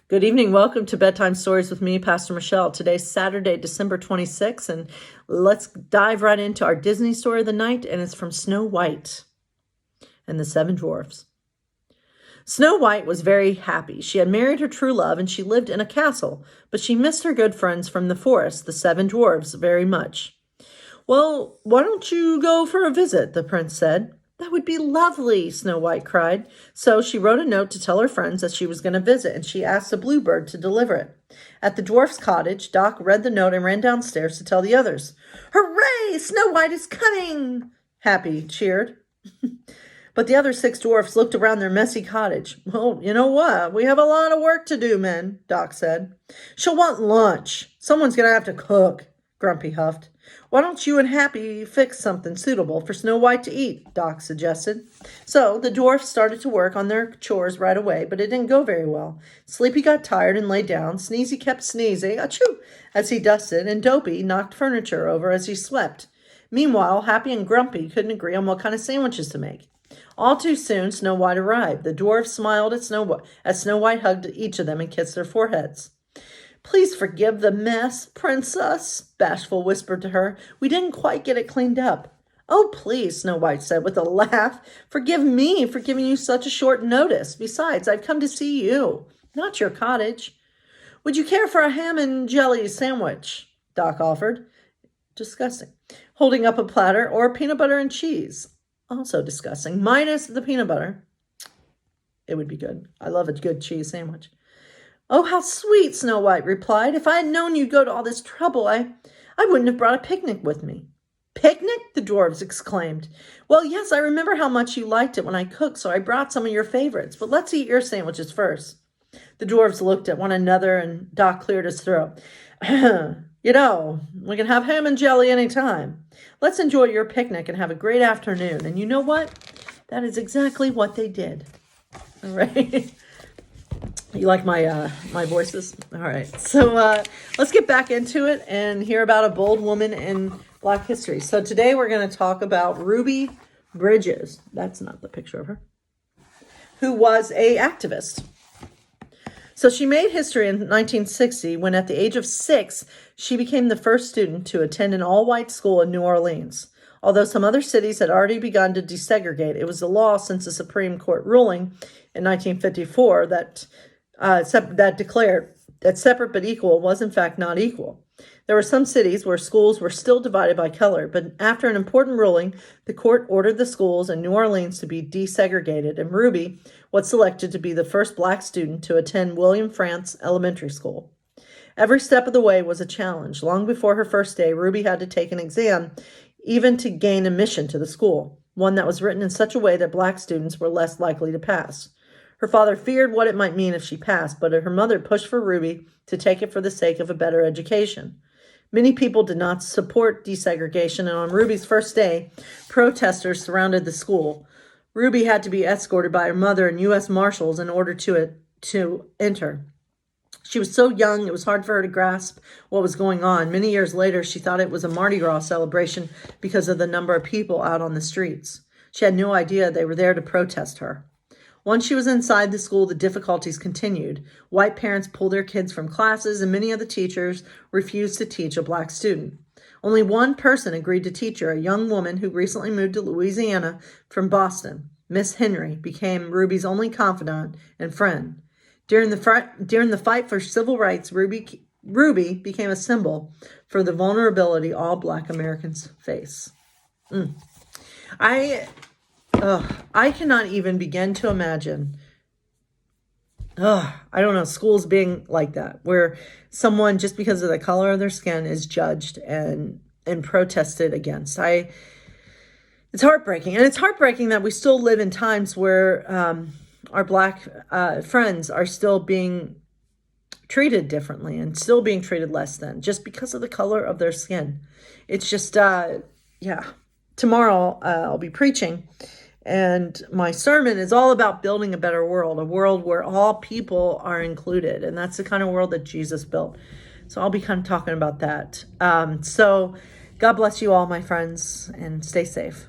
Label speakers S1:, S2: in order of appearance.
S1: Good evening. Welcome to Bedtime Stories with me, Pastor Michelle. Today's Saturday, December 26th, and let's dive right into our Disney story of the night, and it's from Snow White and the Seven Dwarfs. Snow White was very happy. She had married her true love, and she lived in a castle, but she missed her good friends from the forest, the Seven Dwarfs, very much. "Well, why don't you go for a visit?" the prince said. "That would be lovely," Snow White cried. So she wrote a note to tell her friends that she was going to visit, and she asked a bluebird to deliver it. At the dwarf's cottage, Doc read the note and ran downstairs to tell the others. "Hooray! Snow White is coming!" Happy cheered. But the other six dwarfs looked around their messy cottage. "Well, you know what? We have a lot of work to do, men," Doc said. "She'll want lunch. Someone's going to have to cook," Grumpy huffed. "Why don't you and Happy fix something suitable for Snow White to eat?" Doc suggested. So the dwarfs started to work on their chores right away, but it didn't go very well. Sleepy got tired and lay down. Sneezy kept sneezing, achoo, as he dusted, and Dopey knocked furniture over as he slept. Meanwhile, Happy and Grumpy couldn't agree on what kind of sandwiches to make. All too soon, Snow White arrived. The dwarfs smiled at Snow White as Snow White hugged each of them and kissed their foreheads. "Please forgive the mess, Princess," Bashful whispered to her. "We didn't quite get it cleaned up." "Oh, please," Snow White said with a laugh. "Forgive me for giving you such a short notice. Besides, I've come to see you, not your cottage." "Would you care for a ham and jelly sandwich?" Doc offered. Disgusting. Holding up a platter, or peanut butter and cheese. Also disgusting. Minus the peanut butter. It would be good. I love a good cheese sandwich. "Oh, how sweet," Snow White replied. "If I had known you'd go to all this trouble, I wouldn't have brought a picnic with me." "Picnic?" the dwarves exclaimed. "Well, yes, I remember how much you liked it when I cooked, so I brought some of your favorites. But let's eat your sandwiches first." The dwarves looked at one another, and Doc cleared his throat. "You know, we can have ham and jelly any time. Let's enjoy your picnic and have a great afternoon." And you know what? That is exactly what they did. All right. You like my voices? All right. So let's get back into it and hear about a bold woman in Black history. So today we're going to talk about Ruby Bridges. That's not the picture of her. Who was an activist. So she made history in 1960 when at the age of 6, she became the first student to attend an all-white school in New Orleans. Although some other cities had already begun to desegregate, it was the law since the Supreme Court ruling in 1954 that declared that separate but equal was in fact not equal. There were some cities where schools were still divided by color, but after an important ruling, the court ordered the schools in New Orleans to be desegregated, and Ruby was selected to be the first Black student to attend William Frantz Elementary School. Every step of the way was a challenge. Long before her first day, Ruby had to take an exam even to gain admission to the school, one that was written in such a way that Black students were less likely to pass. Her father feared what it might mean if she passed, but her mother pushed for Ruby to take it for the sake of a better education. Many people did not support desegregation, and on Ruby's first day, protesters surrounded the school. Ruby had to be escorted by her mother and U.S. Marshals in order to enter. She was so young, it was hard for her to grasp what was going on. Many years later, she thought it was a Mardi Gras celebration because of the number of people out on the streets. She had no idea they were there to protest her. Once she was inside the school, the difficulties continued. White parents pulled their kids from classes, and many of the teachers refused to teach a Black student. Only one person agreed to teach her, a young woman who recently moved to Louisiana from Boston. Miss Henry became Ruby's only confidant and friend. During the fight for civil rights, Ruby became a symbol for the vulnerability all Black Americans face. I cannot even begin to imagine, I don't know, schools being like that, where someone, just because of the color of their skin, is judged and protested against. It's heartbreaking. And it's heartbreaking that we still live in times where our Black friends are still being treated differently and still being treated less than, just because of the color of their skin. It's just, Tomorrow I'll be preaching. And my sermon is all about building a better world, a world where all people are included. And that's the kind of world that Jesus built. So I'll be kind of talking about that. So God bless you all, my friends, and stay safe.